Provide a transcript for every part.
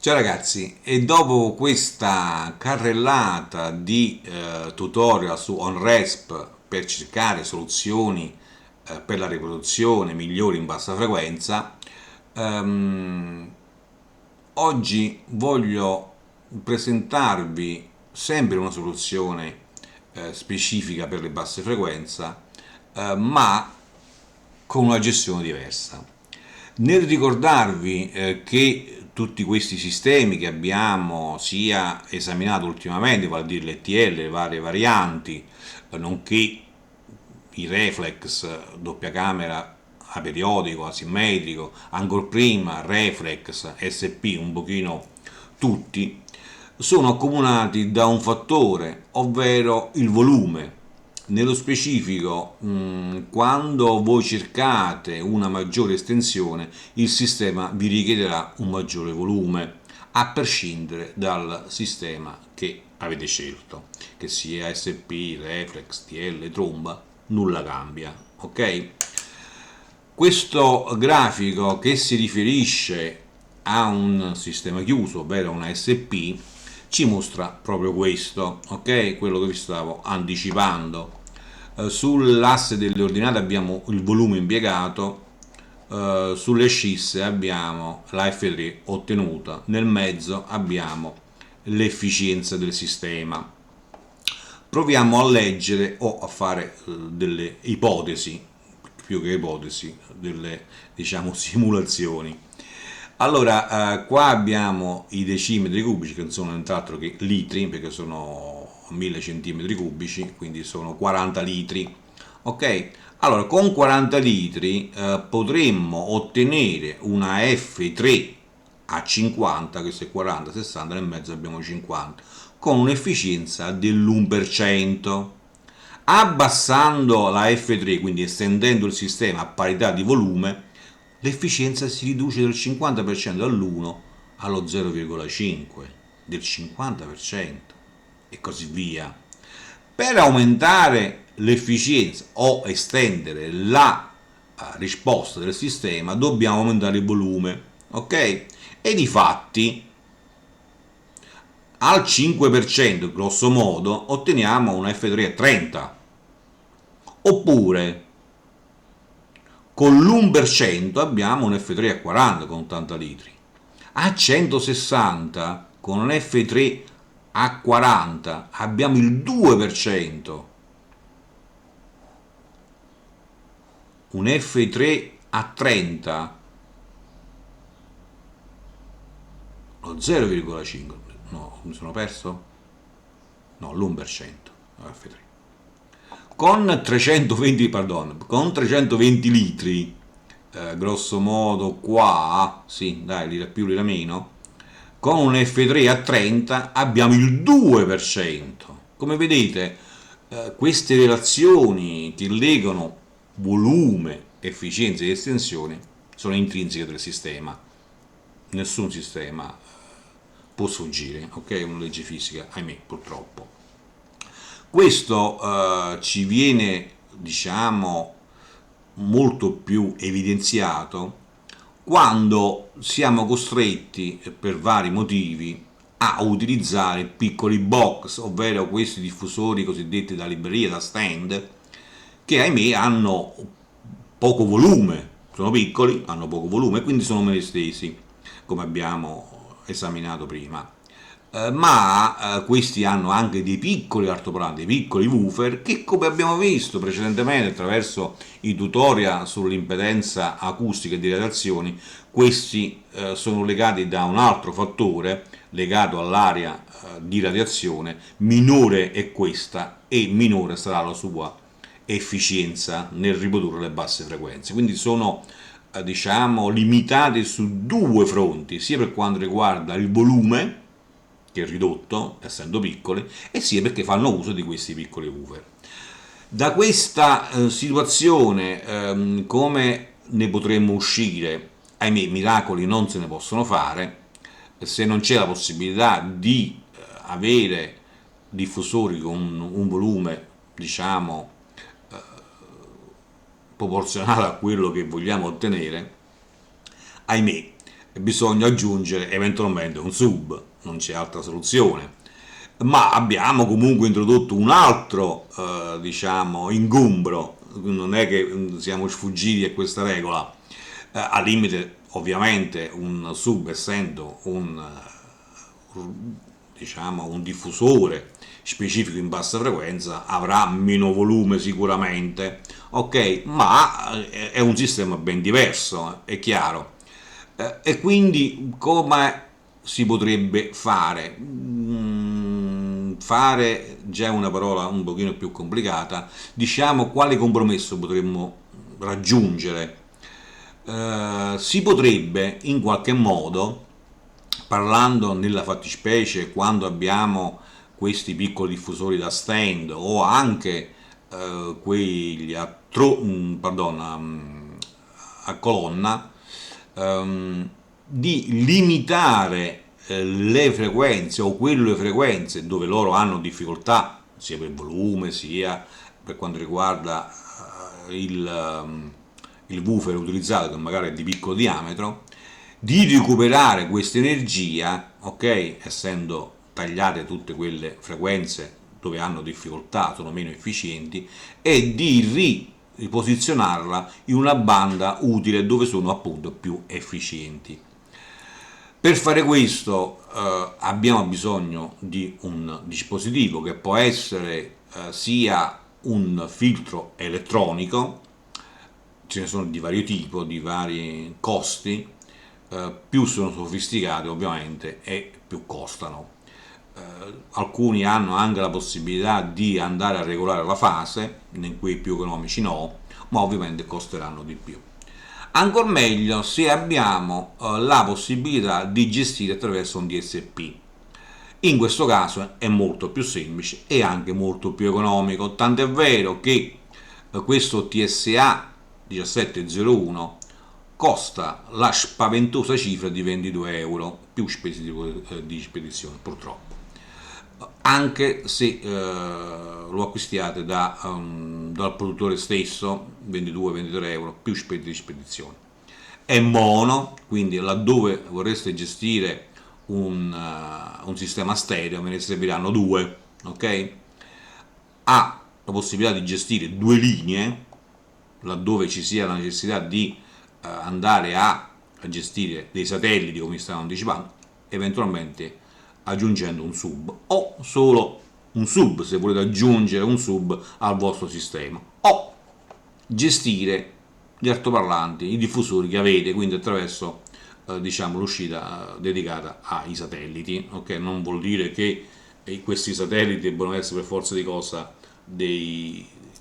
Ciao ragazzi, e dopo questa carrellata di tutorial su OnResp per cercare soluzioni per la riproduzione migliori in bassa frequenza, ehm, oggi voglio presentarvi sempre una soluzione specifica per le basse frequenze, ma con una gestione diversa. Nel ricordarvi che tutti questi sistemi che abbiamo sia esaminato ultimamente, vale a dire l'ETL, le varie varianti, nonché i reflex, doppia camera, aperiodico, asimmetrico, ancora prima, reflex, SP, un pochino tutti, sono accomunati da un fattore, ovvero il volume. Nello specifico, quando voi cercate una maggiore estensione, il sistema vi richiederà un maggiore volume, a prescindere dal sistema che avete scelto, che sia SP, Reflex, TL, tromba, nulla cambia, ok? Questo grafico che si riferisce a un sistema chiuso, ovvero una SP, ci mostra proprio questo, ok? Quello che vi stavo anticipando. Sull'asse delle ordinate abbiamo il volume impiegato, sulle scisse abbiamo la F3 ottenuta, nel mezzo abbiamo l'efficienza del sistema. Proviamo a leggere o a fare delle ipotesi, più che ipotesi, delle diciamo simulazioni. Allora, qua abbiamo i decimetri cubici che non sono nient'altro che litri, perché sono 1000 centimetri cubici, quindi sono 40 litri. Ok? Allora, con 40 litri potremmo ottenere una F3 a 50, questo è 40, 60, nel mezzo abbiamo 50, con un'efficienza dell'1%. Abbassando la F3, quindi estendendo il sistema a parità di volume, l'efficienza si riduce del 50% dall'1 allo 0,5, del 50% e così via. Per aumentare l'efficienza o estendere la risposta del sistema dobbiamo aumentare il volume, ok? E di fatti al 5% grosso modo otteniamo una F3 a 30, oppure con l'1% abbiamo un F3 a 40 con 80 litri. A 160 con un F3 a 40 abbiamo il 2%, un F3 a 30 lo 0,5, no, mi sono perso? No, l'1%, F3. Con 320, pardon, con 320 litri, grosso modo qua, sì, dai, lira più, lira meno, con un F3 a 30 abbiamo il 2%. Come vedete, queste relazioni che legano volume, efficienza ed estensione sono intrinseche del sistema. Nessun sistema può sfuggire, ok? È una legge fisica, ahimè, purtroppo. Questo ci viene, diciamo, molto più evidenziato quando siamo costretti, per vari motivi, a utilizzare piccoli box, ovvero questi diffusori cosiddetti da libreria, da stand, che ahimè hanno poco volume, sono piccoli, hanno poco volume, quindi sono meno estesi, come abbiamo esaminato prima. Ma questi hanno anche dei piccoli altoparlanti, dei piccoli woofer che, come abbiamo visto precedentemente attraverso i tutorial sull'impedenza acustica e di radiazioni, questi sono legati da un altro fattore legato all'area di radiazione, minore è questa e minore sarà la sua efficienza nel riprodurre le basse frequenze. Quindi sono diciamo limitati su due fronti, sia per quanto riguarda il volume, che è ridotto essendo piccoli, e sia perché fanno uso di questi piccoli woofer. Da questa situazione come ne potremmo uscire? Ahimè, miracoli non se ne possono fare se non c'è la possibilità di avere diffusori con un volume, diciamo, proporzionale a quello che vogliamo ottenere. Ahimè, e bisogna aggiungere eventualmente un sub, non c'è altra soluzione. Ma abbiamo comunque introdotto un altro, diciamo, ingombro, non è che siamo sfuggiti a questa regola, al limite ovviamente un sub essendo diciamo, un diffusore specifico in bassa frequenza avrà meno volume sicuramente, ok, ma è un sistema ben diverso, è chiaro. E quindi come si potrebbe fare? Fare già è una parola un pochino più complicata, diciamo quale compromesso potremmo raggiungere. Si potrebbe in qualche modo, parlando nella fattispecie quando abbiamo questi piccoli diffusori da stand o anche quelli a colonna, di limitare le frequenze o quelle frequenze dove loro hanno difficoltà sia per volume sia per quanto riguarda il woofer utilizzato che magari è di piccolo diametro, di recuperare questa energia, ok, essendo tagliate tutte quelle frequenze dove hanno difficoltà, sono meno efficienti, e di riposizionarla in una banda utile dove sono appunto più efficienti. Per fare questo abbiamo bisogno di un dispositivo che può essere sia un filtro elettronico, ce ne sono di vario tipo, di vari costi, più sono sofisticati ovviamente e più costano. Alcuni hanno anche la possibilità di andare a regolare la fase, in quei più economici no, ma ovviamente costeranno di più. Ancora meglio se abbiamo la possibilità di gestire attraverso un DSP. In questo caso è molto più semplice e anche molto più economico, tant'è vero che questo TSA 1701 costa la spaventosa cifra di 22 euro più spese di spedizione, purtroppo, anche se lo acquistiate dal produttore stesso, 22-23 euro più spese di spedizione. È mono, quindi laddove vorreste gestire un sistema stereo ve ne serviranno due, ok? Ha la possibilità di gestire due linee laddove ci sia la necessità di andare a gestire dei satelliti come stavo anticipando, eventualmente aggiungendo un sub o solo un sub se volete aggiungere un sub al vostro sistema o gestire gli altoparlanti, i diffusori che avete, quindi attraverso diciamo l'uscita dedicata ai satelliti, ok? Non vuol dire che questi satelliti debbano essere per forza di cosa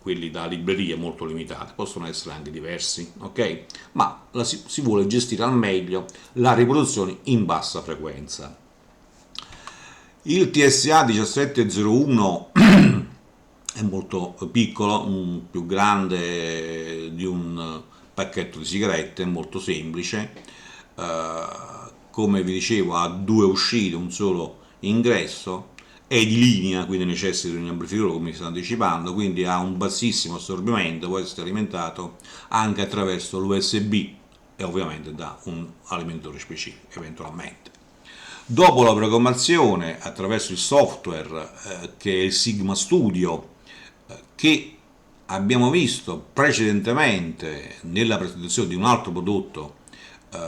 quelli da libreria molto limitati, possono essere anche diversi, ok? Ma si vuole gestire al meglio la riproduzione in bassa frequenza. Il TSA 1701 è molto piccolo, più grande di un pacchetto di sigarette, molto semplice, come vi dicevo ha due uscite, un solo ingresso, è di linea, quindi necessita di un amplificatore come sto anticipando, quindi ha un bassissimo assorbimento, può essere alimentato anche attraverso l'USB e ovviamente da un alimentatore specifico eventualmente. Dopo la programmazione attraverso il software che è il Sigma Studio, che abbiamo visto precedentemente nella presentazione di un altro prodotto,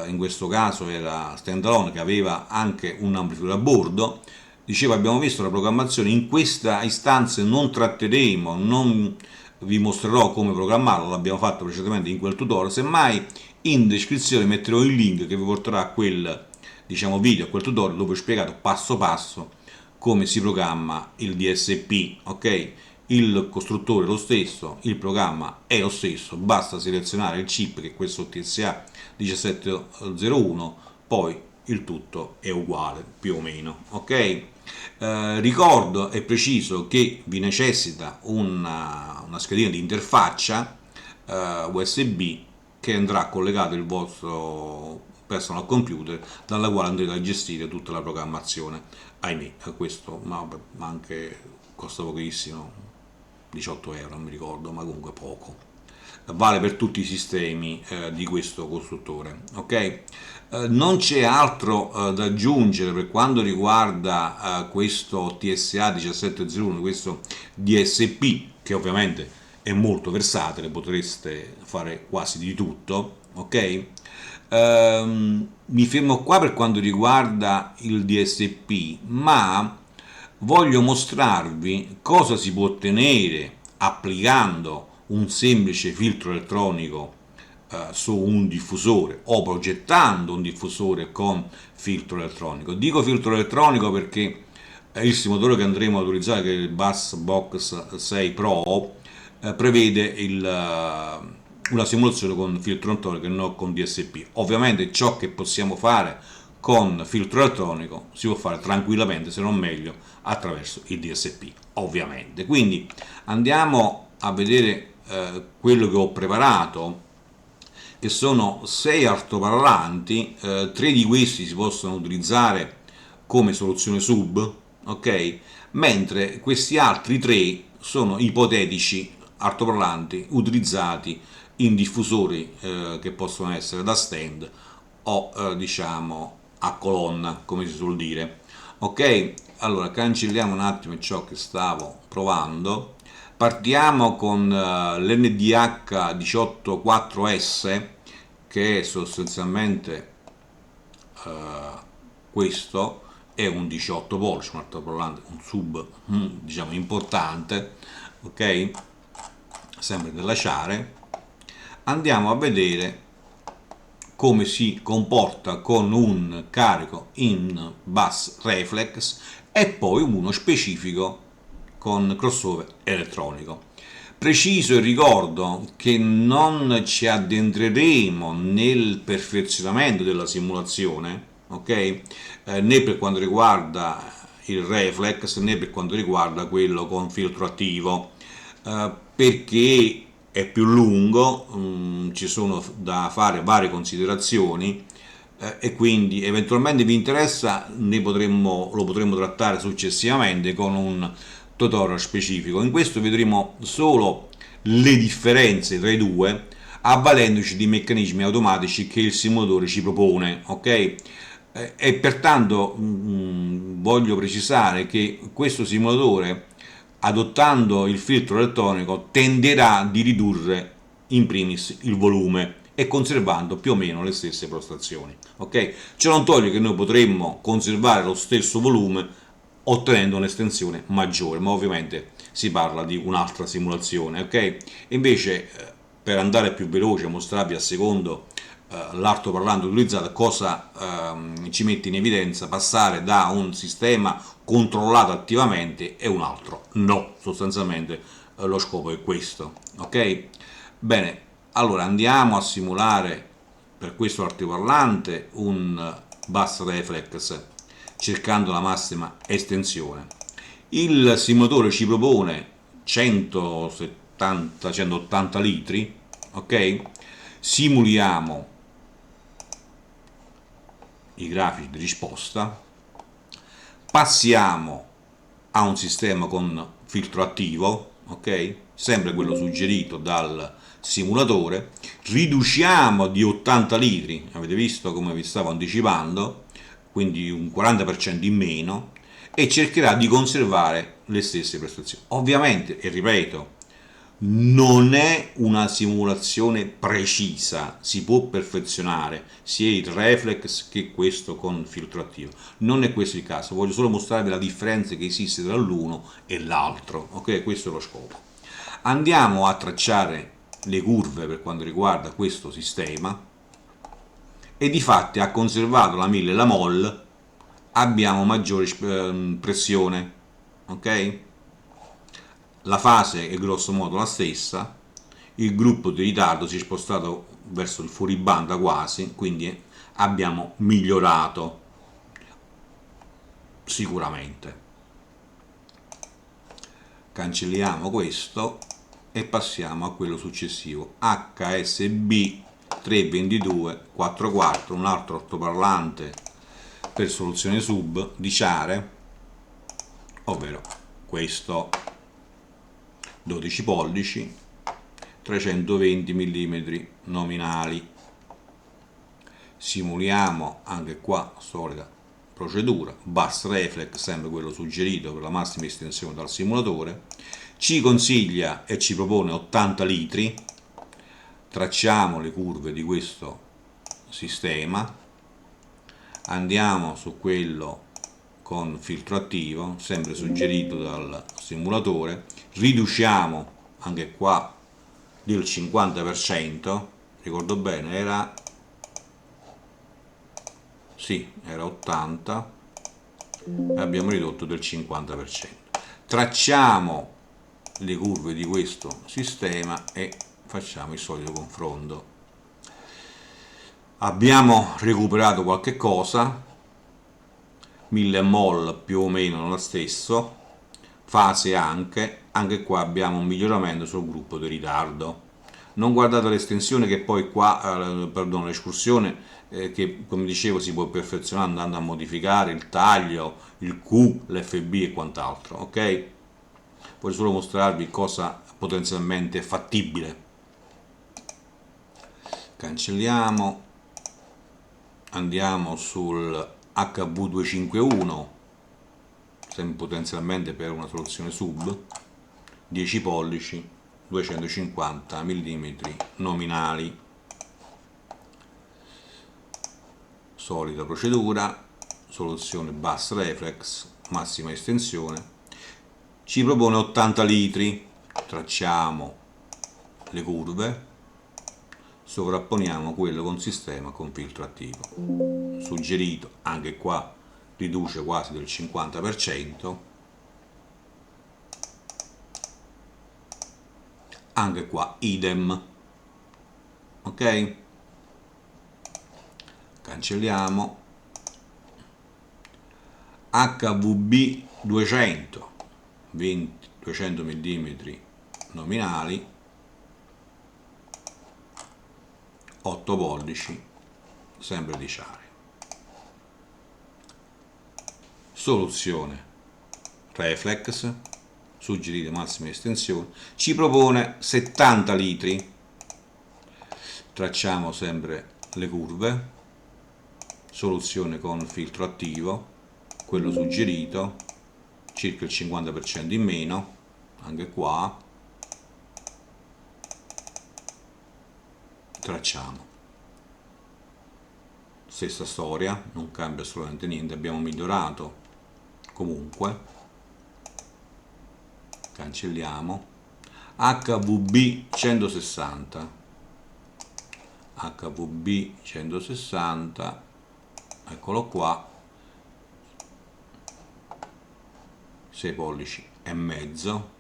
in questo caso era standalone che aveva anche un amplificatore a bordo. Dicevo, abbiamo visto la programmazione, in questa istanza non tratteremo, non vi mostrerò come programmarlo, l'abbiamo fatto precedentemente in quel tutorial, semmai in descrizione metterò il link che vi porterà a quel, diciamo, video, a quel tutorial dove ho spiegato passo passo come si programma il DSP, ok? Il costruttore è lo stesso, il programma è lo stesso, basta selezionare il chip che è questo TSA 1701, poi il tutto è uguale più o meno, ok? Ricordo e preciso che vi necessita una schedina di interfaccia USB che andrà collegato il vostro personal computer dalla quale andrete a gestire tutta la programmazione. Ahimè, questo ma anche costa pochissimo, 18 euro non mi ricordo, ma comunque poco. vale per tutti i sistemi di questo costruttore, ok? Non c'è altro da aggiungere per quanto riguarda questo TSA 1701, questo DSP, che ovviamente è molto versatile, potreste fare quasi di tutto, ok? Mi fermo qua per quanto riguarda il DSP, ma voglio mostrarvi cosa si può ottenere applicando un semplice filtro elettronico su un diffusore o progettando un diffusore con filtro elettronico. Dico filtro elettronico perché il simulatore che andremo a utilizzare, che è il Bass Box 6 Pro, prevede una simulazione con filtro elettronico e non con DSP. Ovviamente ciò che possiamo fare con filtro elettronico si può fare tranquillamente, se non meglio, attraverso il DSP, ovviamente. Quindi andiamo a vedere quello che ho preparato, che sono 6 altoparlanti. 3 di questi si possono utilizzare come soluzione sub, ok? Mentre questi altri 3 sono ipotetici altoparlanti utilizzati in diffusori che possono essere da stand o diciamo a colonna, come si suol dire. Ok, allora cancelliamo un attimo ciò che stavo provando. Partiamo con l'NDH 184S, che è sostanzialmente questo, è un 18 pollici, un altoparlante, un sub diciamo importante, ok? Sempre da lasciare. Andiamo a vedere come si comporta con un carico in bus reflex e poi uno specifico con crossover elettronico. Preciso e ricordo che non ci addentreremo nel perfezionamento della simulazione, ok? Né per quanto riguarda il reflex né per quanto riguarda quello con filtro attivo, perché è più lungo, ci sono da fare varie considerazioni e quindi eventualmente vi interessa lo potremmo trattare successivamente con un tutorial specifico. In questo vedremo solo le differenze tra i due, avvalendoci di meccanismi automatici che il simulatore ci propone, ok? E pertanto voglio precisare che questo simulatore, adottando il filtro elettronico, tenderà di ridurre in primis il volume e conservando più o meno le stesse prestazioni, ok? Ciò non toglie che noi potremmo conservare lo stesso volume ottenendo un'estensione maggiore, ma ovviamente si parla di un'altra simulazione, ok? Invece per andare più veloce, mostrarvi a secondo l'altoparlante utilizzato, cosa ci mette in evidenza passare da un sistema controllato attivamente e un altro no, sostanzialmente lo scopo è questo, ok? Bene, allora andiamo a simulare per questo altoparlante un bus reflex cercando la massima estensione. Il simulatore ci propone 170-180 litri, ok? Simuliamo i grafici di risposta, passiamo a un sistema con filtro attivo, ok? Sempre quello suggerito dal simulatore, riduciamo di 80 litri, avete visto come vi stavo anticipando, quindi un 40% in meno, e cercherà di conservare le stesse prestazioni. Ovviamente, e ripeto, non è una simulazione precisa, si può perfezionare sia il reflex che questo con filtro attivo. Non è questo il caso, voglio solo mostrarvi la differenza che esiste tra l'uno e l'altro, ok? Questo è lo scopo. Andiamo a tracciare le curve per quanto riguarda questo sistema e di fatti ha conservato la 1000 e la mol, abbiamo maggiore pressione, ok? La fase è grosso modo la stessa, il gruppo di ritardo si è spostato verso il fuoribanda quasi, quindi abbiamo migliorato sicuramente. Cancelliamo questo e passiamo a quello successivo, HSB 32244, un altro altoparlante per soluzione sub di Ciare, ovvero questo 12 pollici, 320 mm nominali. Simuliamo anche qua solita procedura, bus reflex, sempre quello suggerito per la massima estensione dal simulatore. Ci consiglia e ci propone 80 litri. Tracciamo le curve di questo sistema, andiamo su quello con filtro attivo, sempre suggerito dal simulatore, riduciamo anche qua del 50%, ricordo bene, era 80, e abbiamo ridotto del 50%. Tracciamo le curve di questo sistema e facciamo il solito confronto. Abbiamo recuperato qualche cosa, 1000 mol più o meno lo stesso, fase anche qua abbiamo un miglioramento sul gruppo di ritardo. Non guardate l'estensione che poi qua, perdono, l'escursione che come dicevo si può perfezionare andando a modificare il taglio, il Q, l'FB e quant'altro, ok? Voglio solo mostrarvi cosa potenzialmente fattibile. Cancelliamo, andiamo sul HV251, sempre potenzialmente per una soluzione sub, 10 pollici, 250 mm nominali. Solita procedura, soluzione bus reflex, massima estensione. Ci propone 80 litri, tracciamo le curve, sovrapponiamo quello con sistema con filtro attivo. Suggerito, anche qua riduce quasi del 50%, anche qua idem, ok? Cancelliamo. HVB 200, 200 mm nominali, 8 pollici, sempre di Ciare. Soluzione reflex, suggerita massima estensione, ci propone 70 litri. Tracciamo sempre le curve, soluzione con filtro attivo, quello suggerito, circa il 50% in meno, anche qua. Tracciamo, stessa storia, non cambia assolutamente niente, abbiamo migliorato comunque. Cancelliamo. HVB 160, HVB 160, eccolo qua, 6 pollici e mezzo.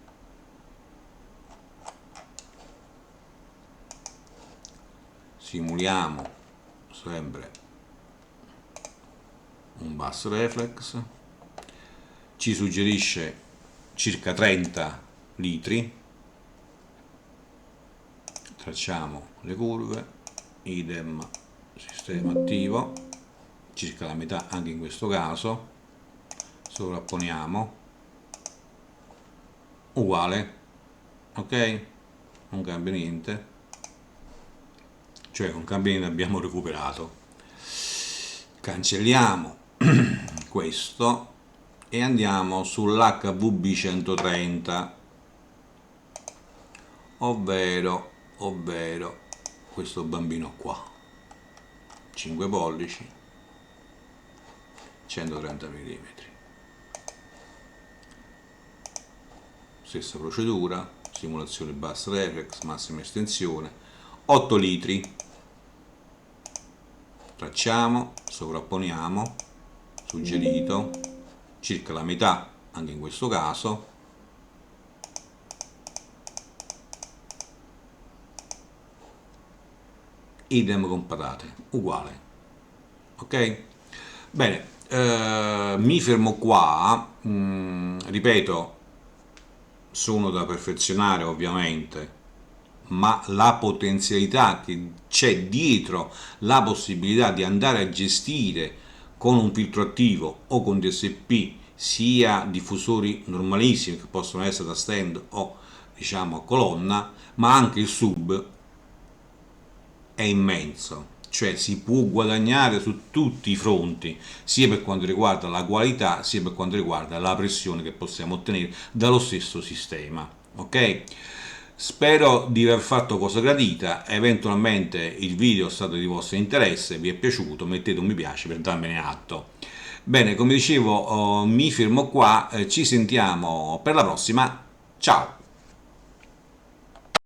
Simuliamo sempre un bus reflex, ci suggerisce circa 30 litri. Tracciamo le curve, idem sistema attivo, circa la metà anche in questo caso, sovrapponiamo, uguale, ok? Non cambia niente, cioè con cambia niente abbiamo recuperato. Cancelliamo questo e andiamo sull'HVB 130, ovvero questo bambino qua, 5 pollici, 130 mm. Stessa procedura, simulazione bus reflex, massima estensione, 8 litri. Tracciamo, sovrapponiamo, suggerito, circa la metà anche in questo caso. Idem con patate, uguale, ok? Bene, mi fermo qua, ripeto, sono da perfezionare ovviamente, ma la potenzialità che c'è dietro la possibilità di andare a gestire con un filtro attivo o con DSP sia diffusori normalissimi che possono essere da stand o diciamo colonna, ma anche il sub è immenso, cioè si può guadagnare su tutti i fronti, sia per quanto riguarda la qualità, sia per quanto riguarda la pressione che possiamo ottenere dallo stesso sistema. Ok? Spero di aver fatto cosa gradita, eventualmente il video è stato di vostro interesse, vi è piaciuto, mettete un mi piace per darmene atto. Bene, come dicevo, mi fermo qua, ci sentiamo per la prossima, ciao!